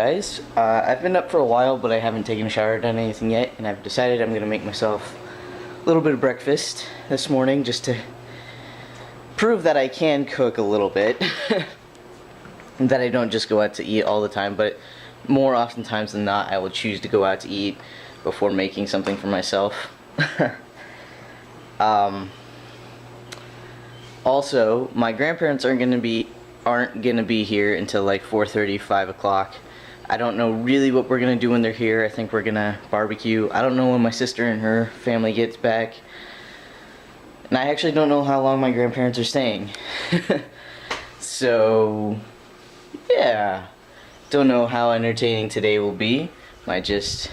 guys. I've been up for a while, but I haven't taken a shower or done anything yet, and I've decided I'm gonna make myself a little bit of breakfast this morning just to prove that I can cook a little bit. And that I don't just go out to eat all the time, but more oftentimes than not, I will choose to go out to eat before making something for myself. Also, my grandparents aren't gonna be here until like 4:30, 5 o'clock. I don't know really what we're gonna do when they're here. I think we're gonna barbecue. I don't know when my sister and her family gets back. And I actually don't know how long my grandparents are staying. So, yeah. Don't know how entertaining today will be. The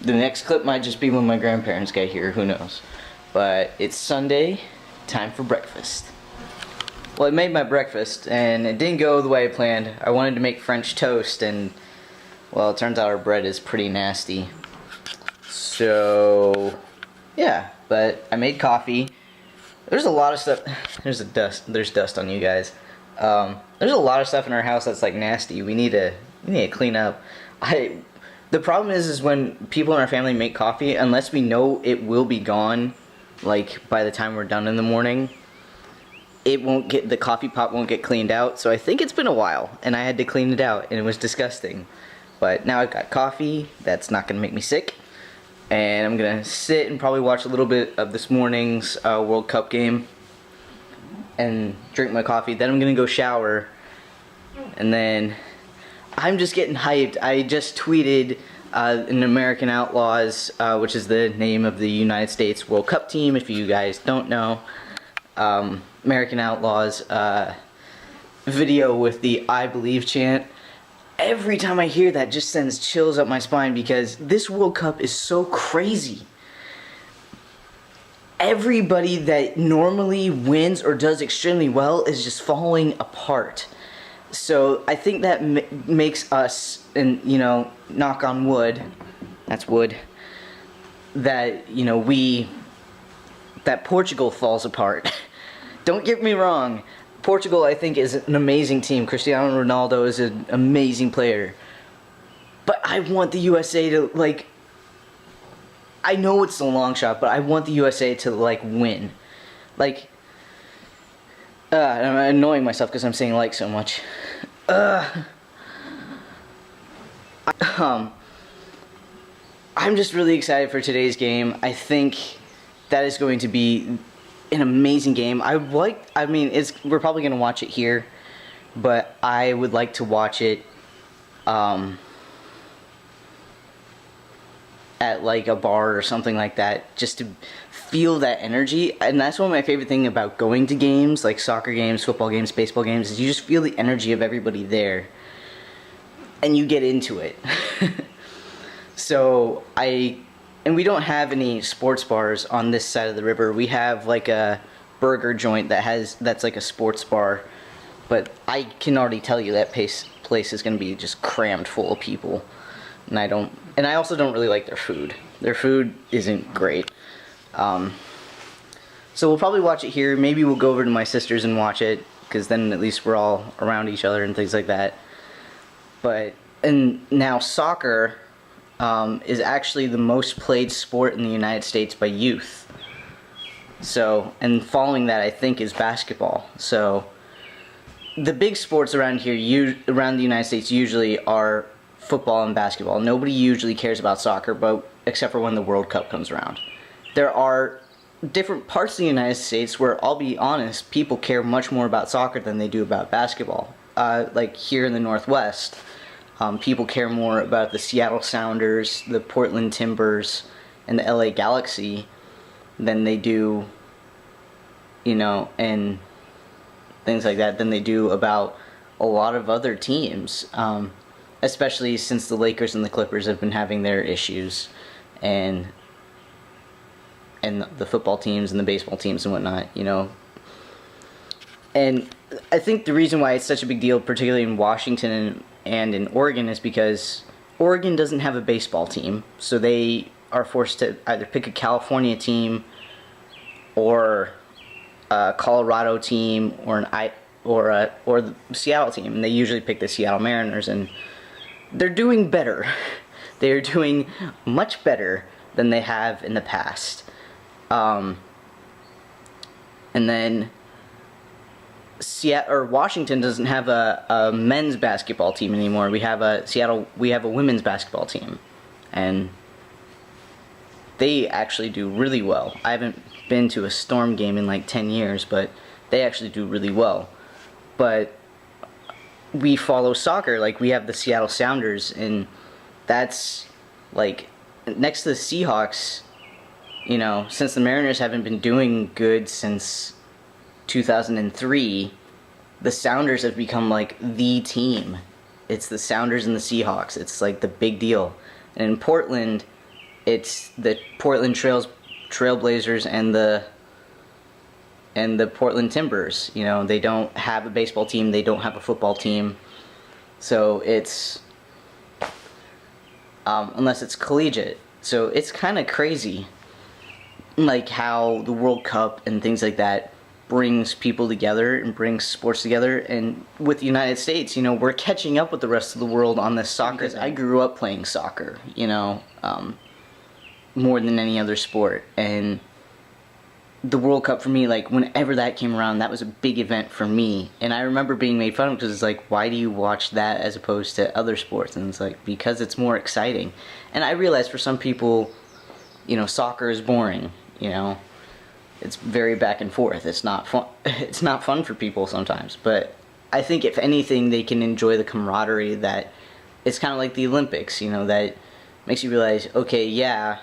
next clip might just be when my grandparents get here, who knows. But it's Sunday, time for breakfast. Well, I made my breakfast, and it didn't go the way I planned. I wanted to make French toast, and, well, it turns out our bread is pretty nasty. So, yeah, but I made coffee. There's a lot of stuff. There's dust on you guys. There's a lot of stuff in our house that's like nasty. We need to clean up. The problem is when people in our family make coffee, unless we know it will be gone, like by the time we're done in the morning, the coffee pot won't get cleaned out. So I think it's been a while, and I had to clean it out, and it was disgusting. But now I've got coffee. That's not gonna make me sick, and I'm gonna sit and probably watch a little bit of this morning's World Cup game and drink my coffee. Then I'm gonna go shower, and then I'm just getting hyped. I just tweeted an American Outlaws, which is the name of the United States World Cup team, if you guys don't know. American Outlaws video with the I Believe chant. Every time I hear that, just sends chills up my spine because this World Cup is so crazy. Everybody that normally wins or does extremely well is just falling apart. So I think that makes us, and knock on wood, that's wood, that that Portugal falls apart. Don't get me wrong, Portugal I think is an amazing team. Cristiano Ronaldo is an amazing player. But I want the USA to, I know it's a long shot, but I want the USA to, win. I'm annoying myself because I'm saying so much. I'm just really excited for today's game. I think that is going to be an amazing game. We're probably going to watch it here, but I would like to watch it at a bar or something like that, just to feel that energy. And that's one of my favorite things about going to games, like soccer games, football games, baseball games, is you just feel the energy of everybody there and you get into it. And we don't have any sports bars on this side of the river. We have a burger joint that's like a sports bar, but I can already tell you that place is going to be just crammed full of people. And I also don't really like their food. Their food isn't great. So we'll probably watch it here. Maybe we'll go over to my sister's and watch it, because then at least we're all around each other and things like that. And now soccer is actually the most played sport in the United States by youth. So, and following that I think is basketball. So the big sports around here, around the United States, usually are football and basketball. Nobody usually cares about soccer, except for when the World Cup comes around. There are different parts of the United States where, I'll be honest, people care much more about soccer than they do about basketball. Like here in the Northwest, people care more about the Seattle Sounders, the Portland Timbers, and the LA Galaxy than they do, and things like that, than they do about a lot of other teams. Especially since the Lakers and the Clippers have been having their issues, and the football teams and the baseball teams and whatnot, And I think the reason why it's such a big deal, particularly in Washington and in Oregon, is because Oregon doesn't have a baseball team, so they are forced to either pick a California team or a Colorado team or the Seattle team, and they usually pick the Seattle Mariners. And they're doing better. They're doing much better than they have in the past. And then Washington doesn't have a men's basketball team anymore. We have a women's basketball team, and they actually do really well. I haven't been to a Storm game in like 10 years, but they actually do really well. But we follow soccer, like we have the Seattle Sounders, and that's like next to the Seahawks. You know, since the Mariners haven't been doing good since 2003, the Sounders have become like the team. It's the Sounders and the Seahawks. It's like the big deal. And in Portland, it's the Portland Trailblazers and the Portland Timbers. You know, they don't have a baseball team, they don't have a football team. So it's unless it's collegiate. So it's kind of crazy, like how the World Cup and things like that brings people together and brings sports together. And with the United States, you know, we're catching up with the rest of the world on this soccer. Because I grew up playing soccer, you know, more than any other sport. And the World Cup for me, like whenever that came around, that was a big event for me. And I remember being made fun of because it's like, why do you watch that as opposed to other sports? And it's like, because it's more exciting. And I realize for some people, you know, soccer is boring, you know. It's very back and forth. It's not fun. It's not fun for people sometimes. But I think if anything, they can enjoy the camaraderie that it's kind of like the Olympics, you know, that makes you realize, okay, yeah,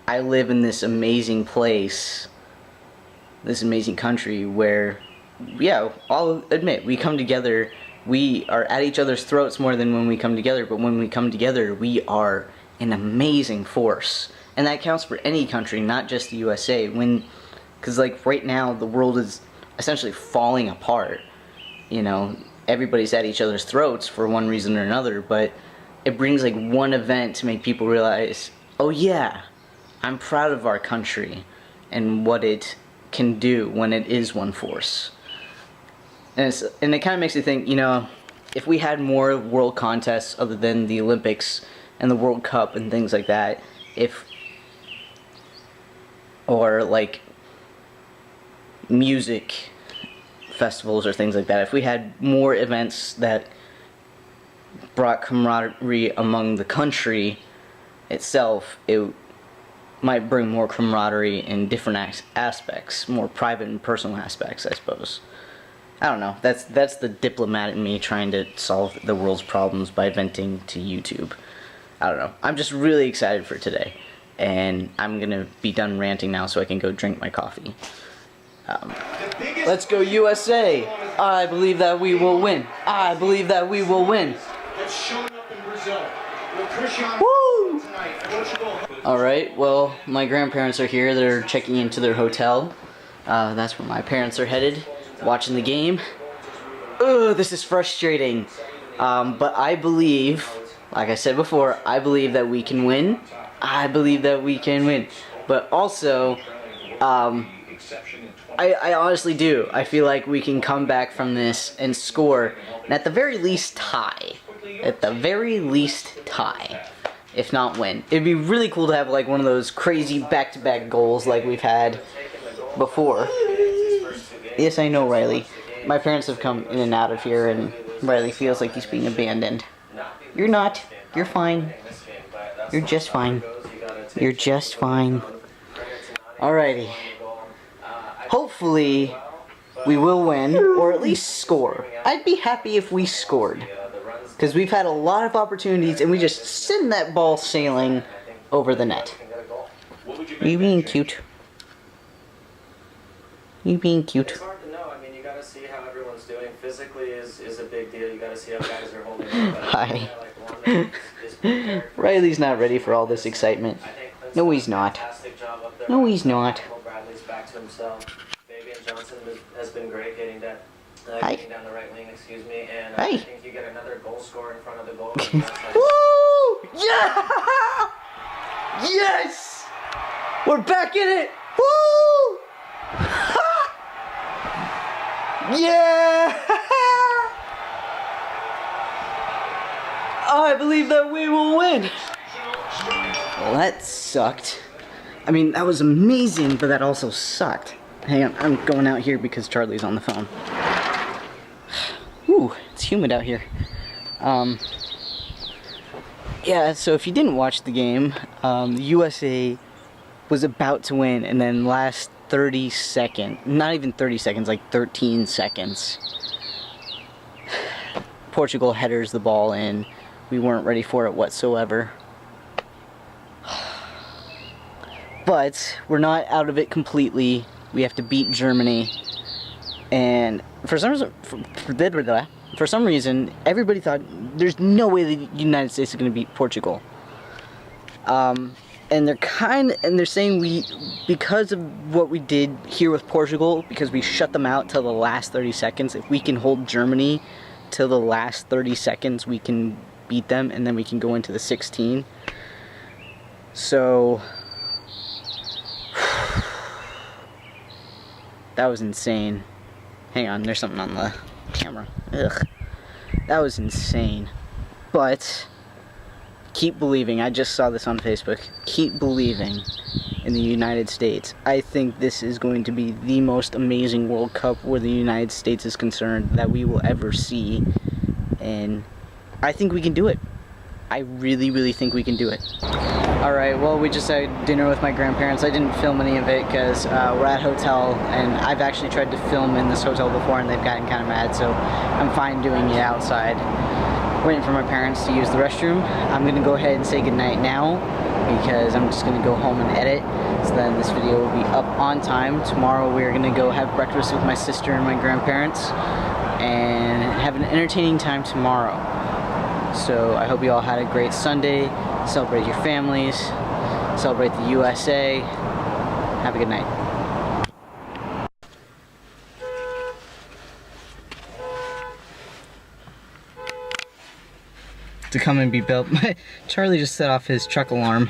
I live in this amazing place, this amazing country where, yeah, I'll admit, we come together, we are at each other's throats more than when we come together, but when we come together, we are an amazing force. And that counts for any country, not just the USA. Because like right now, the world is essentially falling apart. You know, everybody's at each other's throats for one reason or another, but it brings like one event to make people realize, oh yeah, I'm proud of our country and what it can do when it is one force. And it kind of makes you think, you know, if we had more world contests other than the Olympics and the World Cup and things like that, or like music festivals or things like that, if we had more events that brought camaraderie among the country itself, it might bring more camaraderie in different aspects, more private and personal aspects, I suppose. I don't know. That's the diplomat in me trying to solve the world's problems by venting to YouTube. I don't know. I'm just really excited for today, and I'm gonna be done ranting now so I can go drink my coffee. Let's go USA! I believe that we will win. I believe that we will win. Woo! Alright, well, my grandparents are here. They're checking into their hotel. That's where my parents are headed, watching the game. Ugh, this is frustrating. But I believe, like I said before, I believe that we can win. I believe that we can win. But also, I honestly do. I feel like we can come back from this and score, and at the very least tie. At the very least tie, if not win. It'd be really cool to have like one of those crazy back-to-back goals like we've had before. Yes, I know, Riley. My parents have come in and out of here, and Riley feels like he's being abandoned. You're not. You're fine. You're just fine. You're just fine. Alrighty. Hopefully, we will win, or at least score. I'd be happy if we scored. Because we've had a lot of opportunities, and we just send that ball sailing over the net. Are you being cute? You being cute? It's hard to know. I mean, you gotta see how everyone's doing. Physically is a big deal. You gotta see how guys are holding up. Hi. Riley's not ready for all this excitement. No, he's not. No, he's not. Bradley's back to himself. Fabian Johnson has been great getting down the right wing, excuse me, and I think you get another goal scorer in front of the goal. Woo! Yeah! Yes! We're back in it! Woo! Yeah! I believe that we will win. Well, that sucked. I mean, that was amazing, but that also sucked. Hang on, I'm going out here because Charlie's on the phone. Ooh, it's humid out here. Yeah, so if you didn't watch the game, the USA was about to win, and then last 30 seconds, not even 30 seconds, like 13 seconds, Portugal headers the ball in. We weren't ready for it whatsoever. But we're not out of it completely. We have to beat Germany, and for some reason, everybody thought there's no way the United States is going to beat Portugal. And they're saying because of what we did here with Portugal, because we shut them out till the last 30 seconds, if we can hold Germany till the last 30 seconds, we can beat them, and then we can go into the 16. So that was insane. Hang on, there's something on the camera. Ugh. That was insane. But keep believing. I just saw this on Facebook. Keep believing in the United States. I think this is going to be the most amazing World Cup where the United States is concerned that we will ever see. And I think we can do it. I really, really think we can do it. Alright, well, we just had dinner with my grandparents. I didn't film any of it because we're at a hotel, and I've actually tried to film in this hotel before and they've gotten kind of mad, so I'm fine doing it outside. Waiting for my parents to use the restroom. I'm going to go ahead and say goodnight now because I'm just going to go home and edit, so then this video will be up on time. Tomorrow we're going to go have breakfast with my sister and my grandparents and have an entertaining time tomorrow. So I hope you all had a great Sunday. Celebrate your families. Celebrate the USA. Have a good night. To come and be built. Charlie just set off his truck alarm.